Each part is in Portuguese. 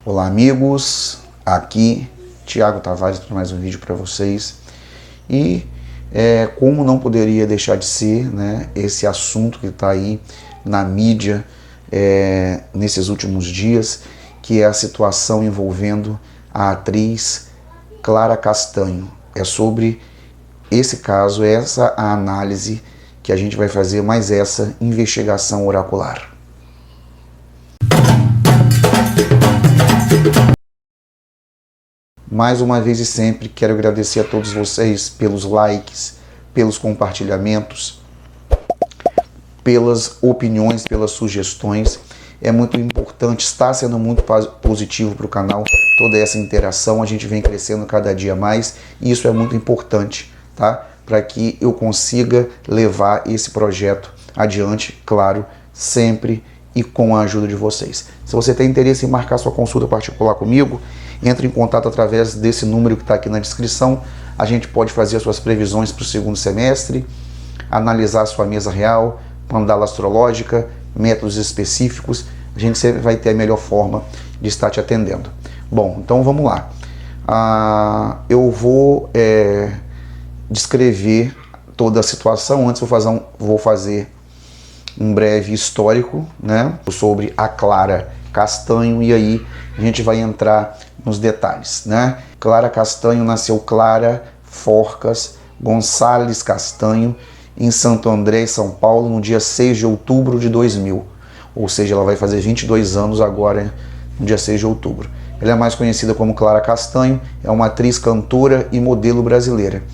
Olá amigos, aqui Thiago Tavares para mais um vídeo para vocês. E como não poderia deixar de ser, né, esse assunto que está aí na mídia nesses últimos dias, que é a situação envolvendo a atriz Clara Castanho. É sobre esse caso, essa a análise que a gente vai fazer, mais essa investigação oracular. Mais uma vez e sempre, quero agradecer a todos vocês pelos likes, pelos compartilhamentos, pelas opiniões, pelas sugestões. É muito importante, está sendo muito positivo para o canal toda essa interação. A gente vem crescendo cada dia mais e isso é muito importante, tá? Para que eu consiga levar esse projeto adiante, claro, sempre e com a ajuda de vocês. Se você tem interesse em marcar sua consulta particular comigo, entre em contato através desse número que está aqui na descrição. A gente pode fazer as suas previsões para o segundo semestre, analisar a sua mesa real, mandala astrológica, métodos específicos. A gente sempre vai ter a melhor forma de estar te atendendo. Bom, então vamos lá. Eu vou descrever toda a situação. Antes vou fazer um breve histórico, né, sobre a Clara Castanho, e aí a gente vai entrar nos detalhes, né? Clara Castanho nasceu Clara Forcas Gonçalves Castanho em Santo André, São Paulo, no dia 6 de outubro de 2000. Ou seja, ela vai fazer 22 anos agora, no dia 6 de outubro. Ela é mais conhecida como Clara Castanho, é uma atriz, cantora e modelo brasileira.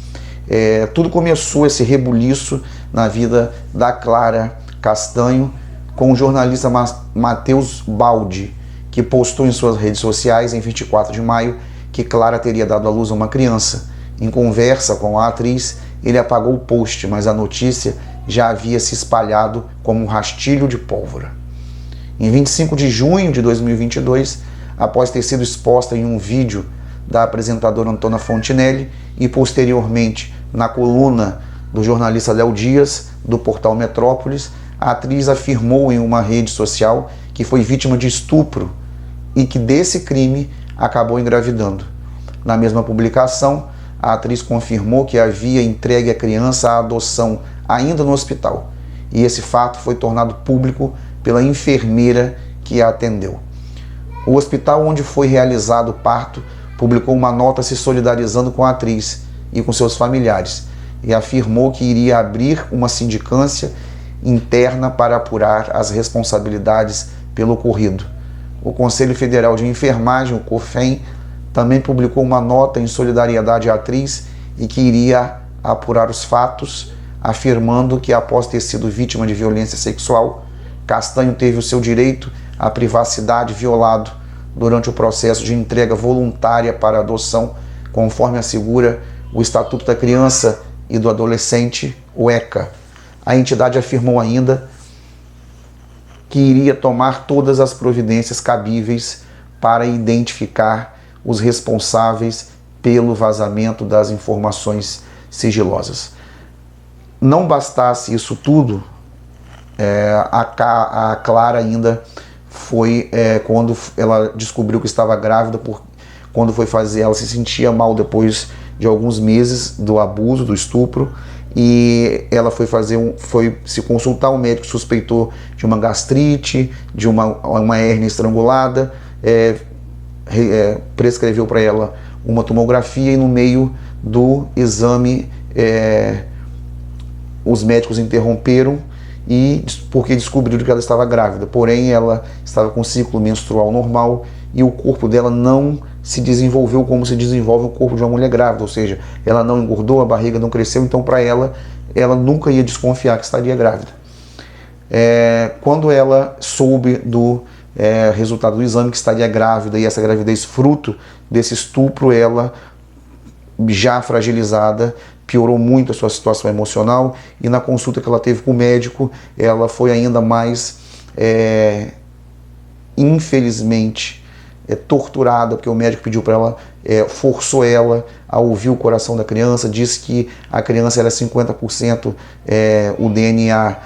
Tudo começou, esse rebuliço, na vida da Clara Castanho, com o jornalista Matheus Baldi, que postou em suas redes sociais, em 24 de maio, que Clara teria dado à luz a uma criança. Em conversa com a atriz, ele apagou o post, mas a notícia já havia se espalhado como um rastilho de pólvora. Em 25 de junho de 2022, após ter sido exposta em um vídeo da apresentadora Antônia Fontinelli e posteriormente na coluna do jornalista Léo Dias, do portal Metrópolis, a atriz afirmou em uma rede social que foi vítima de estupro e que desse crime acabou engravidando. Na mesma publicação, a atriz confirmou que havia entregue a criança à adoção ainda no hospital, e esse fato foi tornado público pela enfermeira que a atendeu. O hospital onde foi realizado o parto publicou uma nota se solidarizando com a atriz e com seus familiares e afirmou que iria abrir uma sindicância interna para apurar as responsabilidades pelo ocorrido. O Conselho Federal de Enfermagem, o COFEN, também publicou uma nota em solidariedade à atriz e que iria apurar os fatos, afirmando que após ter sido vítima de violência sexual, Castanho teve o seu direito à privacidade violado durante o processo de entrega voluntária para adoção, conforme assegura o Estatuto da Criança e do Adolescente, o ECA. A entidade afirmou ainda que iria tomar todas as providências cabíveis para identificar os responsáveis pelo vazamento das informações sigilosas. Não bastasse isso tudo, a Clara ainda foi, quando ela descobriu que estava grávida, quando foi fazer, ela se sentia mal depois de alguns meses do abuso, do estupro, e ela foi se consultar, o médico suspeitou de uma gastrite, de uma hérnia estrangulada, prescreveu para ela uma tomografia, e no meio do exame os médicos interromperam porque descobriram que ela estava grávida. Porém, ela estava com ciclo menstrual normal e o corpo dela não se desenvolveu como se desenvolve o corpo de uma mulher grávida, ou seja, ela não engordou, a barriga não cresceu, então para ela nunca ia desconfiar que estaria grávida. Quando ela soube do resultado do exame, que estaria grávida, e essa gravidez fruto desse estupro, ela, já fragilizada, piorou muito a sua situação emocional, e na consulta que ela teve com o médico, ela foi ainda mais, infelizmente, torturada, porque o médico pediu para ela, forçou ela a ouvir o coração da criança, disse que a criança era 50%, o DNA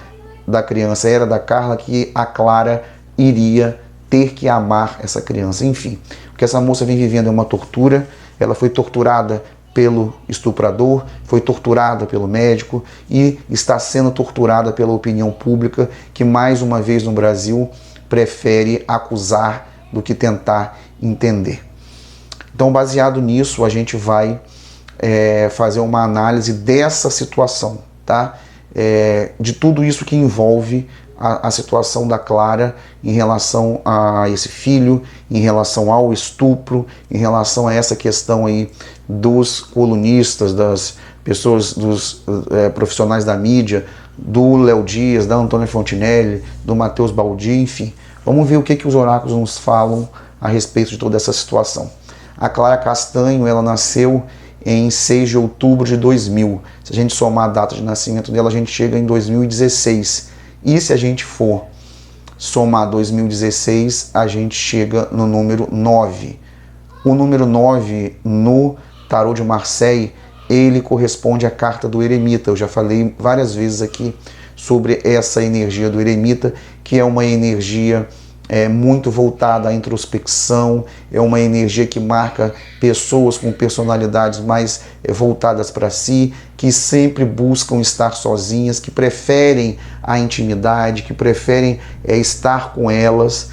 da criança era da Carla, que a Clara iria ter que amar essa criança. Enfim, o que essa moça vem vivendo é uma tortura. Ela foi torturada pelo estuprador, foi torturada pelo médico e está sendo torturada pela opinião pública, que mais uma vez no Brasil prefere acusar do que tentar entender. Então, baseado nisso, a gente vai fazer uma análise dessa situação, tá? De tudo isso que envolve a situação da Clara em relação a esse filho, em relação ao estupro, em relação a essa questão aí dos colunistas, das pessoas, dos profissionais da mídia, do Léo Dias, da Antônia Fontinelli, do Matheus Baldi, enfim. Vamos ver o que os oráculos nos falam a respeito de toda essa situação. A Clara Castanho, ela nasceu em 6 de outubro de 2000. Se a gente somar a data de nascimento dela, a gente chega em 2016. E se a gente for somar 2016, a gente chega no número 9. O número 9 no Tarô de Marseille, ele corresponde à carta do eremita. Eu já falei várias vezes aqui sobre essa energia do eremita, que é uma energia muito voltada à introspecção, é uma energia que marca pessoas com personalidades mais voltadas para si, que sempre buscam estar sozinhas, que preferem a intimidade, que preferem estar com elas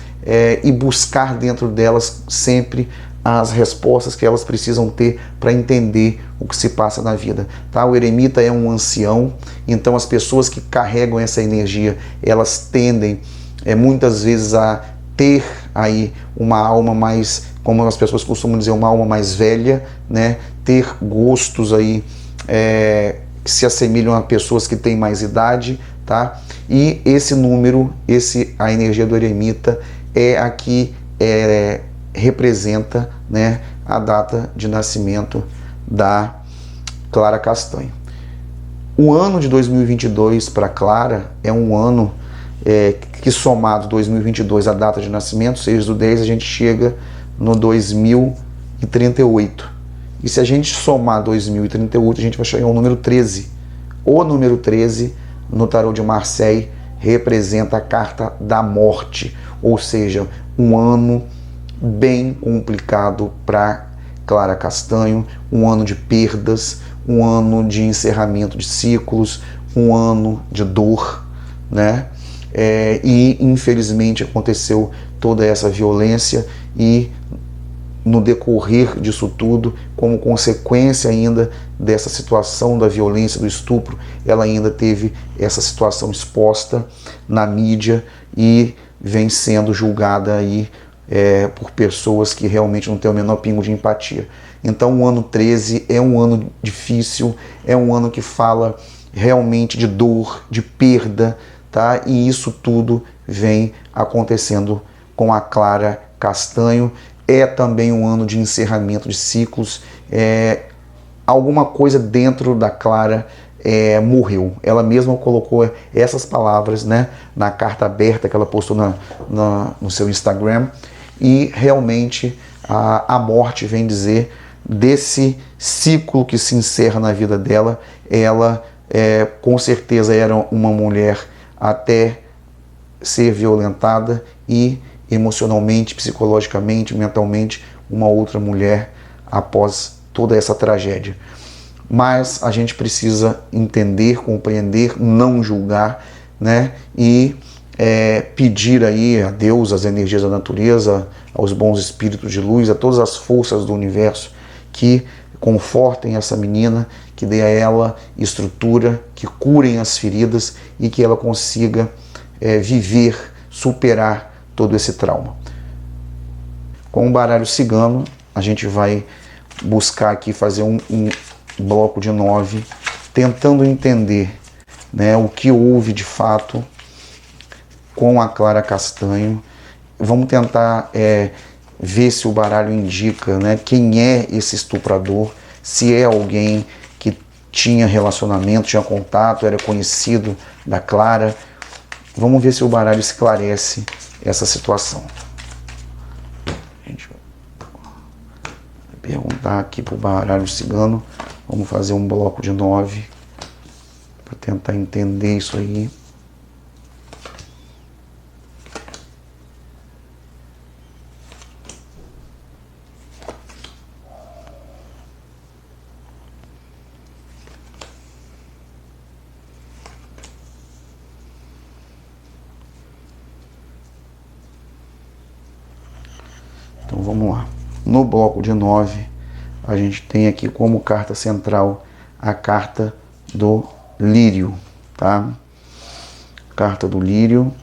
e buscar dentro delas sempre as respostas que elas precisam ter para entender o que se passa na vida. Tá? O eremita é um ancião, então as pessoas que carregam essa energia, elas tendem muitas vezes a ter aí uma alma mais, como as pessoas costumam dizer, uma alma mais velha, né? Ter gostos aí que se assemelham a pessoas que têm mais idade, tá? E esse número, a energia do eremita é a que representa, né, a data de nascimento da Clara Castanho. O ano de 2022 para Clara é um ano que, somado 2022, a data de nascimento, 6/10, a gente chega no 2038. E se a gente somar 2038, a gente vai chegar ao número 13. O número 13, no Tarô de Marseille, representa a carta da morte, ou seja, um ano bem complicado para Clara Castanho, um ano de perdas, um ano de encerramento de ciclos, um ano de dor, né? E infelizmente aconteceu toda essa violência e no decorrer disso tudo, como consequência ainda dessa situação da violência, do estupro, ela ainda teve essa situação exposta na mídia e vem sendo julgada aí por pessoas que realmente não têm o menor pingo de empatia. Então o ano 13 é um ano difícil, é um ano que fala realmente de dor, de perda, tá? E isso tudo vem acontecendo com a Clara Castanho. É também um ano de encerramento de ciclos. Alguma coisa dentro da Clara morreu. Ela mesma colocou essas palavras, né, na carta aberta que ela postou no seu Instagram. E realmente a morte vem dizer desse ciclo que se encerra na vida dela. Ela com certeza era uma mulher até ser violentada e emocionalmente, psicologicamente, mentalmente, uma outra mulher após toda essa tragédia. Mas a gente precisa entender, compreender, não julgar, né? E pedir aí a Deus, às energias da natureza, aos bons espíritos de luz, a todas as forças do universo que confortem essa menina, que dê a ela estrutura, que curem as feridas e que ela consiga viver, superar todo esse trauma. Com o baralho cigano, a gente vai buscar aqui fazer um bloco de 9, tentando entender, né, o que houve de fato com a Clara Castanho. Vamos tentar ver se o baralho indica, né, quem é esse estuprador, se é alguém que tinha relacionamento, tinha contato, era conhecido da Clara. Vamos ver se o baralho esclarece essa situação. A gente vai perguntar aqui para o baralho cigano. Vamos fazer um bloco de 9 para tentar entender isso aí. vamos lá. No bloco de 9, a gente tem aqui como carta central a carta do lírio, tá? Carta do lírio,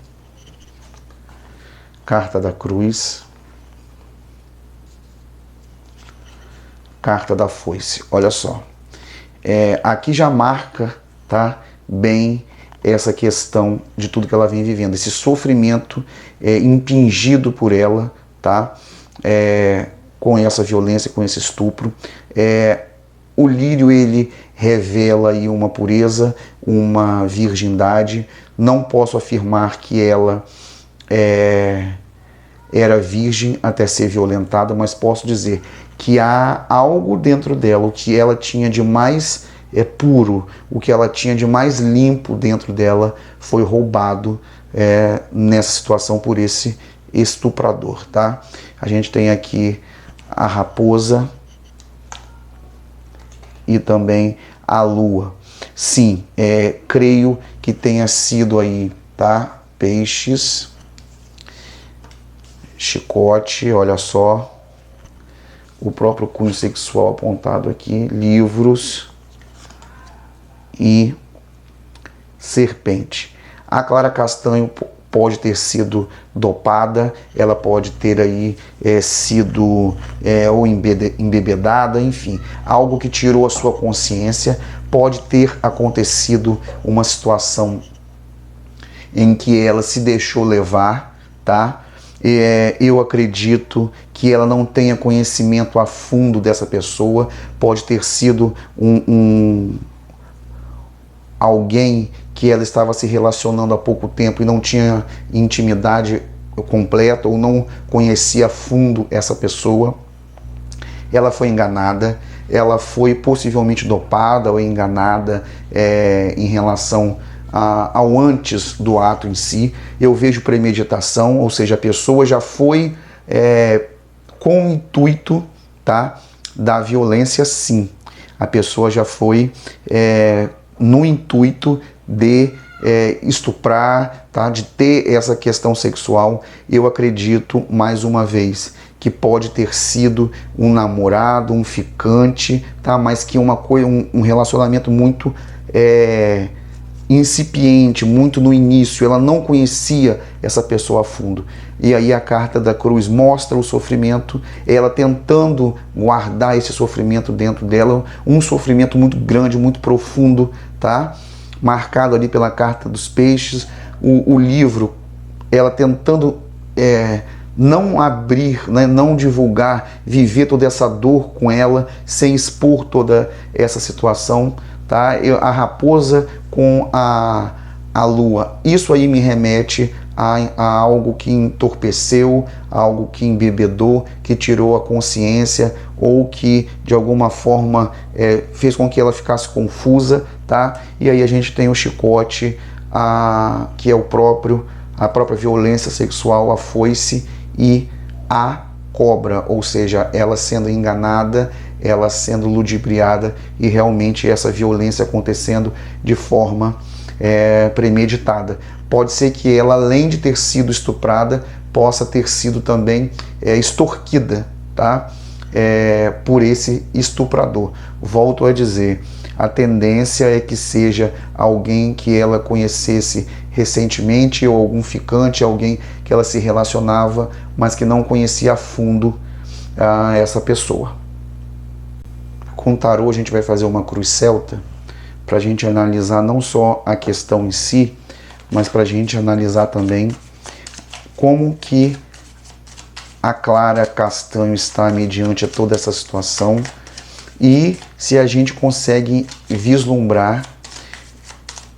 carta da cruz, carta da foice. Olha só, aqui já marca, tá, bem essa questão de tudo que ela vem vivendo, esse sofrimento impingido por ela, tá, com essa violência, com esse estupro. O lírio, ele revela aí uma pureza, uma virgindade. Não posso afirmar que ela era virgem até ser violentada, mas posso dizer que há algo dentro dela, o que ela tinha de mais puro, o que ela tinha de mais limpo dentro dela foi roubado nessa situação por esse estuprador, tá? A gente tem aqui a raposa e também a lua. Sim, creio que tenha sido aí, tá? Peixes, chicote, olha só, o próprio cunho sexual apontado aqui, livros e serpente. A Clara Castanho pode ter sido dopada, ela pode ter aí sido ou embebedada, enfim, algo que tirou a sua consciência. Pode ter acontecido uma situação em que ela se deixou levar, tá? Eu acredito que ela não tenha conhecimento a fundo dessa pessoa. Pode ter sido alguém que ela estava se relacionando há pouco tempo e não tinha intimidade completa ou não conhecia a fundo essa pessoa. Ela foi enganada, ela foi possivelmente dopada ou enganada em relação ao antes do ato em si. Eu vejo premeditação, ou seja, a pessoa já foi com o intuito, tá, da violência, sim. A pessoa já foi no intuito de estuprar, tá, de ter essa questão sexual. Eu acredito, mais uma vez, que pode ter sido um namorado, um ficante, tá, mas que um relacionamento muito incipiente, muito no início. Ela não conhecia essa pessoa a fundo. E aí a carta da cruz mostra o sofrimento, ela tentando guardar esse sofrimento dentro dela, um sofrimento muito grande, muito profundo, tá? Marcado ali pela carta dos peixes. O livro, ela tentando não abrir, né, não divulgar, viver toda essa dor com ela, sem expor toda essa situação, tá? A raposa com a lua, isso aí me remete a algo que entorpeceu, a algo que embebedou, que tirou a consciência ou que de alguma forma fez com que ela ficasse confusa, tá? E aí a gente tem o chicote, que é a própria violência sexual, a foice e a cobra, ou seja, ela sendo enganada, ela sendo ludibriada e realmente essa violência acontecendo de forma premeditada. Pode ser que ela, além de ter sido estuprada, possa ter sido também extorquida, tá? Por esse estuprador. Volto a dizer, a tendência é que seja alguém que ela conhecesse recentemente ou algum ficante, alguém que ela se relacionava, mas que não conhecia a fundo essa pessoa. Com o tarô a gente vai fazer uma cruz celta para a gente analisar não só a questão em si, mas para a gente analisar também como que a Clara Castanho está mediante toda essa situação e se a gente consegue vislumbrar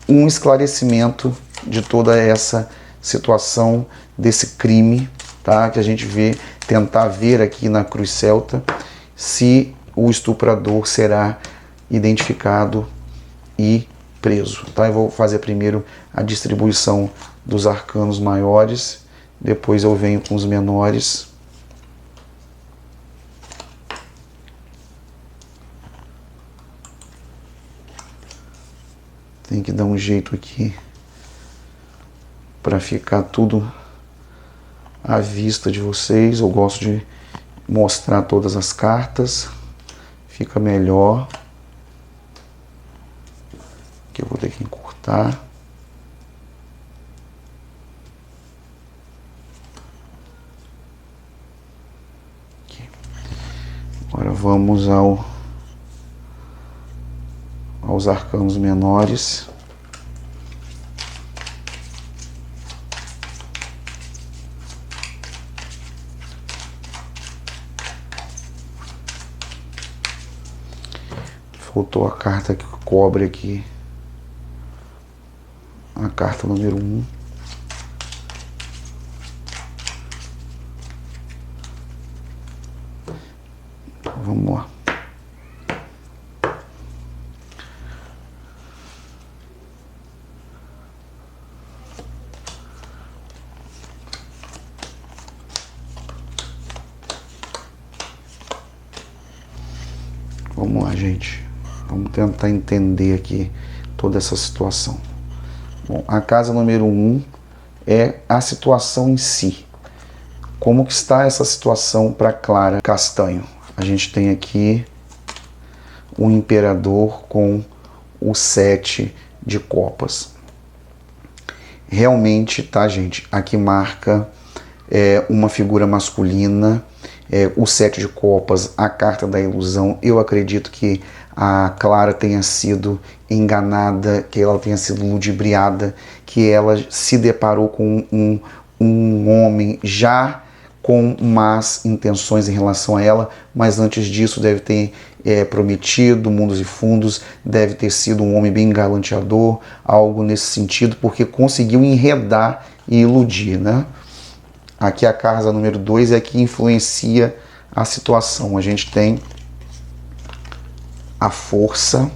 um esclarecimento de toda essa situação desse crime, tá? Que a gente tentar ver aqui na cruz celta se o estuprador será identificado e preso, tá? Eu vou fazer primeiro a distribuição dos arcanos maiores, depois eu venho com os menores. Tem que dar um jeito aqui para ficar tudo à vista de vocês. Eu gosto de mostrar todas as cartas, fica melhor. Aqui eu vou ter que encurtar. Aqui. Agora vamos aos arcanos menores. Faltou a carta que cobre aqui. A carta número 1. Vamos lá. Vamos lá, gente. Vamos tentar entender aqui toda essa situação. Bom, a casa número 1 é a situação em si. Como que está essa situação para Clara Castanho? A gente tem aqui o imperador com o 7 de copas. Realmente, tá, gente? Aqui marca uma figura masculina. O 7 de copas, a carta da ilusão. Eu acredito que a Clara tenha sido enganada, que ela tenha sido ludibriada, que ela se deparou com um homem já com más intenções em relação a ela, mas antes disso deve ter prometido mundos e fundos, deve ter sido um homem bem galanteador, algo nesse sentido, porque conseguiu enredar e iludir, né? Aqui a casa número 2 é que influencia a situação. A gente tem a força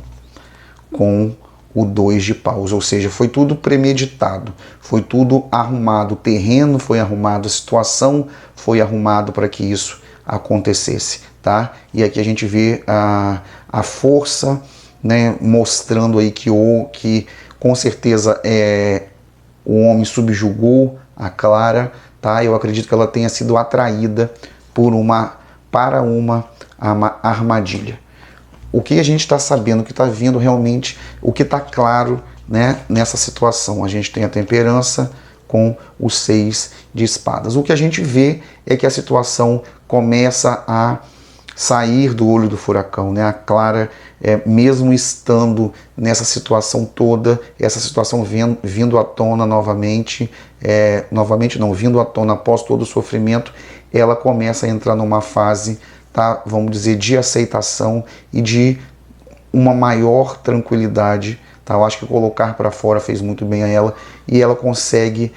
com o 2 de paus, ou seja, foi tudo premeditado, foi tudo arrumado, o terreno foi arrumado, a situação foi arrumado para que isso acontecesse, tá? E aqui a gente vê a força, né, mostrando aí que com certeza o homem subjugou a Clara, tá? Eu acredito que ela tenha sido atraída para uma armadilha. O que a gente está sabendo, o que está vendo realmente, o que está claro, né, nessa situação? A gente tem a temperança com o 6 de espadas. O que a gente vê é que a situação começa a sair do olho do furacão, né? A Clara, mesmo estando nessa situação toda, essa situação vindo à tona novamente, vindo à tona após todo o sofrimento, ela começa a entrar numa fase, tá, vamos dizer, de aceitação e de uma maior tranquilidade, tá? Eu acho que colocar para fora fez muito bem a ela e ela consegue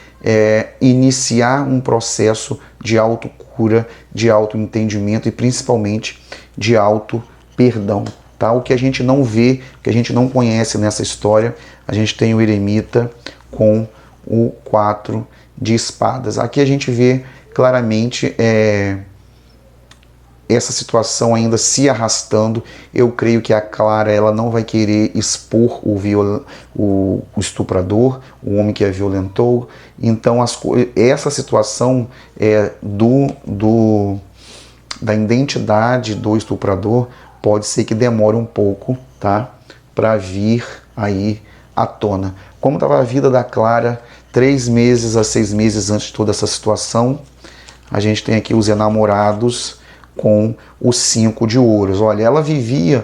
iniciar um processo de autocura, de autoentendimento e principalmente de auto-perdão, tá? O que a gente não vê, que a gente não conhece nessa história, a gente tem o eremita com o 4 de espadas. Aqui a gente vê claramente essa situação ainda se arrastando. Eu creio que a Clara ela não vai querer expor o estuprador, o homem que a violentou. Então essa situação da identidade do estuprador pode ser que demore um pouco, tá, para vir aí à tona. Como estava a vida da Clara 3 meses a 6 meses antes de toda essa situação? A gente tem aqui os enamorados com os 5 de ouros. Olha, ela vivia,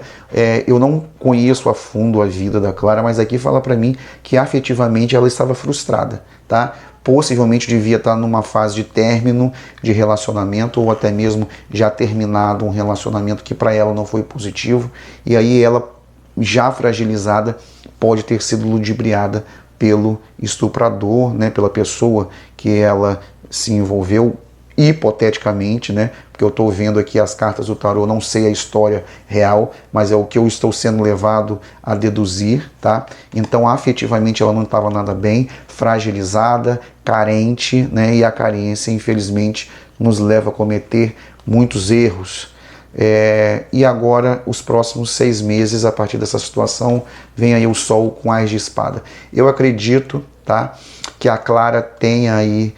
eu não conheço a fundo a vida da Clara, mas aqui fala para mim que afetivamente ela estava frustrada, tá? Possivelmente devia estar numa fase de término de relacionamento ou até mesmo já terminado um relacionamento que para ela não foi positivo, e aí ela, já fragilizada, pode ter sido ludibriada pelo estuprador, né, pela pessoa que ela se envolveu, hipoteticamente, né? Porque eu estou vendo aqui as cartas do tarô, não sei a história real, mas é o que eu estou sendo levado a deduzir, tá? Então, afetivamente, ela não estava nada bem, fragilizada, carente, né? E a carência, infelizmente, nos leva a cometer muitos erros. E agora, os próximos 6 meses, a partir dessa situação, vem aí o Sol com Ás de Espada. Eu acredito, tá, que a Clara tenha aí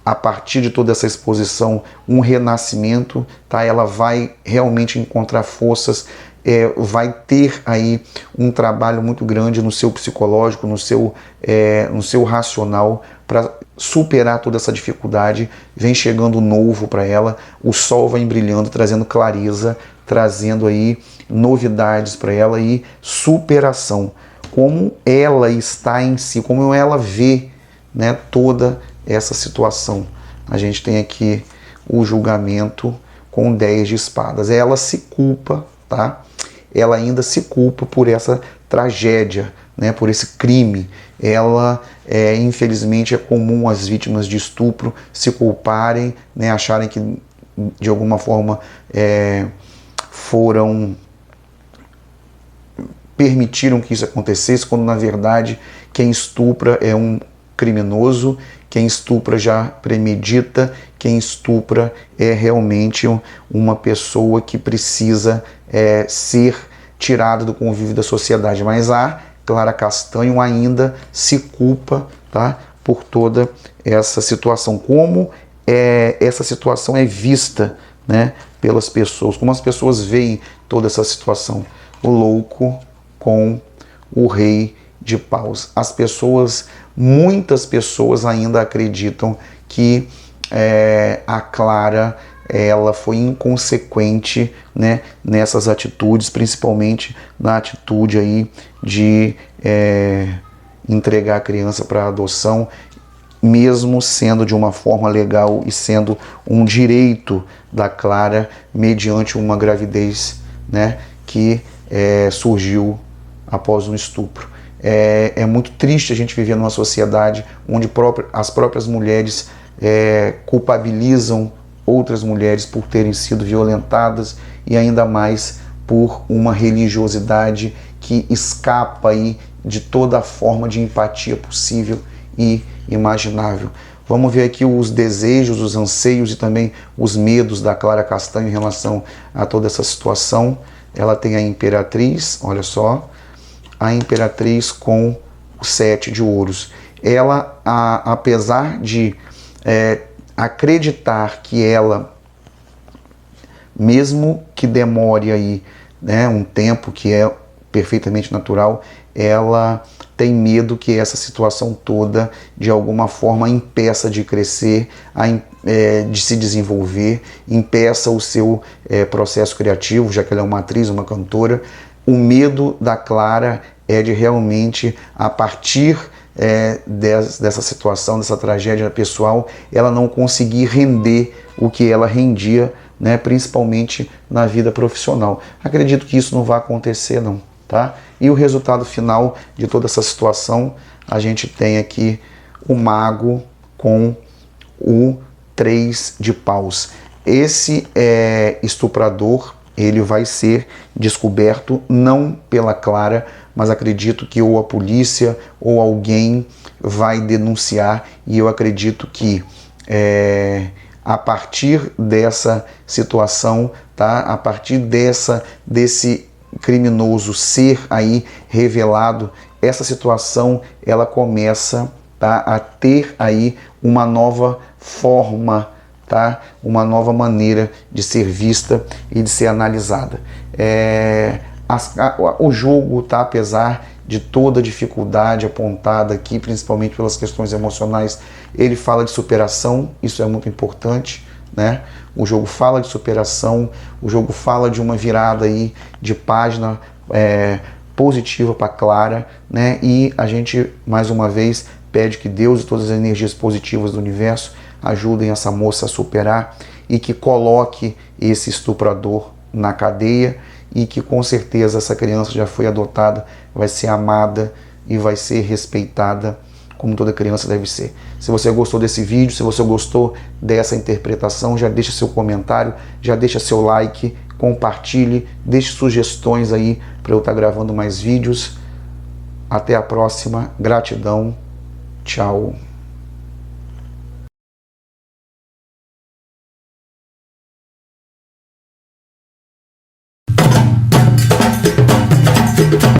a partir de toda essa exposição, um renascimento, tá? Ela vai realmente encontrar forças, vai ter aí um trabalho muito grande no seu psicológico, no seu racional, para superar toda essa dificuldade. Vem chegando novo para ela, o sol vai brilhando, trazendo clareza, trazendo aí novidades para ela e superação. Como ela está em si, como ela vê, né, toda essa situação. A gente tem aqui o julgamento com 10 de espadas. Ela se culpa, tá? Ela ainda se culpa por essa tragédia, né, por esse crime. Ela, infelizmente, é comum as vítimas de estupro se culparem, né, acharem que de alguma forma permitiram que isso acontecesse, quando na verdade quem estupra é um criminoso, quem estupra já premedita, quem estupra é realmente uma pessoa que precisa ser tirada do convívio da sociedade. Mas a Clara Castanho ainda se culpa, tá, por toda essa situação. Como essa situação é vista, né, pelas pessoas, como as pessoas veem toda essa situação. O louco com o rei de paus. As pessoas, muitas pessoas ainda acreditam que a Clara, ela foi inconsequente, né, nessas atitudes, principalmente na atitude aí de entregar a criança para adoção, mesmo sendo de uma forma legal e sendo um direito da Clara mediante uma gravidez, né, que surgiu após um estupro. É muito triste a gente viver numa sociedade onde as próprias mulheres culpabilizam outras mulheres por terem sido violentadas, e ainda mais por uma religiosidade que escapa aí de toda a forma de empatia possível e imaginável. Vamos ver aqui os desejos, os anseios e também os medos da Clara Castanho em relação a toda essa situação. Ela tem a Imperatriz, olha só, a Imperatriz com o 7 de ouros. Ela, apesar de acreditar que ela, mesmo que demore aí, né, um tempo que é perfeitamente natural, ela tem medo que essa situação toda de alguma forma impeça de crescer, de se desenvolver, impeça o seu processo criativo, já que ela é uma atriz, uma cantora. O medo da Clara é de realmente, a partir dessa situação, dessa tragédia pessoal, ela não conseguir render o que ela rendia, né, principalmente na vida profissional. Acredito que isso não vai acontecer, não, tá? E o resultado final de toda essa situação, a gente tem aqui o mago com o 3 de paus. Esse estuprador, ele vai ser descoberto não pela Clara, mas acredito que ou a polícia ou alguém vai denunciar, e eu acredito que a partir dessa situação, tá? A partir desse criminoso ser aí revelado, essa situação ela começa, tá, a ter aí uma nova forma, tá? Uma nova maneira de ser vista e de ser analisada. O jogo, tá, apesar de toda a dificuldade apontada aqui, principalmente pelas questões emocionais, ele fala de superação, isso é muito importante, né? O jogo fala de superação, o jogo fala de uma virada aí de página positiva para Clara, né? E a gente, mais uma vez, pede que Deus e todas as energias positivas do universo ajudem essa moça a superar e que coloque esse estuprador na cadeia, e que com certeza essa criança já foi adotada, vai ser amada e vai ser respeitada como toda criança deve ser. Se você gostou desse vídeo, se você gostou dessa interpretação, já deixa seu comentário, já deixa seu like, compartilhe, deixe sugestões aí para eu estar gravando mais vídeos. Até a próxima, gratidão, tchau.